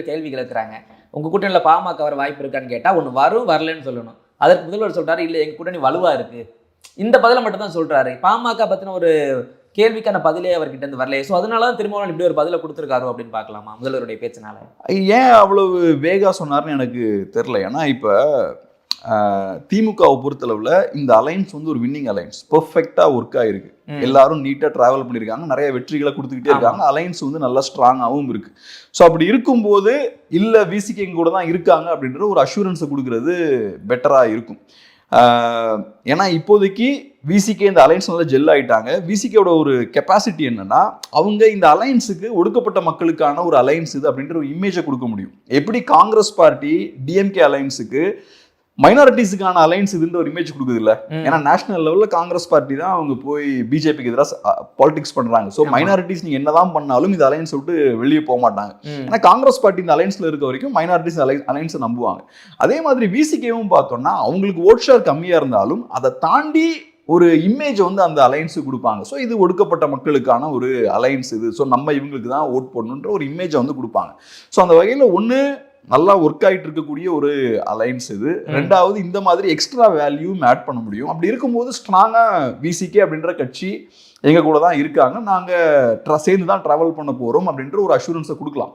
கேள்விகள் இருக்கிறாங்க. உங்க கூட்டணியில பாமக வர வாய்ப்பு இருக்கான்னு கேட்டா, ஒண்ணு வரும் வரலன்னு சொல்லணும். அதற்கு முதல்வர் சொல்றாரு, இல்ல எங்க கூட்டணி வலுவா இருக்கு. இந்த பதில மட்டும் தான் சொல்றாரு. பாமக பத்தின ஒரு கேள்விக்கான பதிலே அவர்கிட்ட இருந்து வரலையே. சோ அதனால தான் திருமாவளவன் இப்படி ஒரு பதில கொடுத்திருக்காரோ அப்படின்னு பார்க்கலாமா முதல்வருடைய பேச்சினால? ஏன் அவ்வளவு வேகா சொன்னாருன்னு எனக்கு தெரியல. ஏன்னா இப்ப திமுகவை பொறுத்தளவுல இந்த அலைன்ஸ் வந்து ஒரு வின்னிங் அலைன்ஸ், பெர்ஃபெக்டா ஒர்க் ஆயிருக்கு. எல்லாரும் நீட்டா டிராவல் பண்ணிருக்காங்க, நிறைய வெற்றிகளை கொடுத்துக்கிட்டே இருக்காங்க. அலைன்ஸ் வந்து நல்லா ஸ்ட்ராங்காகவும் இருக்கு. ஸோ அப்படி இருக்கும்போது இல்ல விசிகே கூட தான் இருக்காங்க அப்படின்ற ஒரு அஷூரன்ஸை கொடுக்கறது பெட்டரா இருக்கும். ஏன்னா இப்போதைக்கு விசிகே இந்த அலைன்ஸ் நல்லா ஜெல் ஆயிட்டாங்க. விசிகேவோட ஒரு கெப்பாசிட்டி என்னன்னா, அவங்க இந்த அலைன்ஸுக்கு ஒடுக்கப்பட்ட மக்களுக்கான ஒரு அலைன்ஸ் இது அப்படின்ற ஒரு இமேஜை கொடுக்க முடியும். எப்படி காங்கிரஸ் பார்ட்டி டிஎம்கே அலைன்ஸுக்கு மைனாரிட்டிஸுக்கான அலைன்ஸ் இதுன்ற ஒரு இமேஜ் கொடுக்குது இல்ல. ஏன்னா நேஷனல் லெவலில் காங்கிரஸ் பார்ட்டி தான் அவங்க போய் பிஜேபிக்கு எதிராக பாலிடிக்ஸ் பண்றாங்க. ஸோ மைனாரிட்டிஸ் நீங்க என்னதான் பண்ணாலும் இந்த அலைன்ஸ் விட்டு வெளியே போக மாட்டாங்க. ஏன்னா காங்கிரஸ் பார்ட்டி இந்த அலைன்ஸ்ல இருக்க வரைக்கும் மைனாரிட்டிஸ் அலைன்ஸை நம்புவாங்க. அதே மாதிரி விசிகேவும் பார்த்தோம்னா அவங்களுக்கு ஓட் ஷேர் கம்மியா இருந்தாலும் அதை தாண்டி ஒரு இமேஜ் வந்து அந்த அலைன்ஸுக்கு கொடுப்பாங்க. ஸோ இது ஒடுக்கப்பட்ட மக்களுக்கான ஒரு அலைன்ஸ் இது, ஸோ நம்ம இவங்களுக்கு தான் ஓட் பண்ணணுன்ற ஒரு இமேஜை வந்து கொடுப்பாங்க. ஸோ அந்த வகையில் ஒன்று நல்லா ஒர்க் ஆகிட்டு இருக்கக்கூடிய ஒரு அலைன்ஸ் இது. ரெண்டாவது இந்த மாதிரி எக்ஸ்ட்ரா வேல்யூம் ஆட் பண்ண முடியும். அப்படி இருக்கும்போது ஸ்ட்ராங்காக விசிகே அப்படின்ற கட்சி எங்கள் கூட தான் இருக்காங்க, நாங்கள் சேர்ந்து தான் ட்ராவல் பண்ண போகிறோம் அப்படின்ற ஒரு அஷூரன்ஸை கொடுக்கலாம்.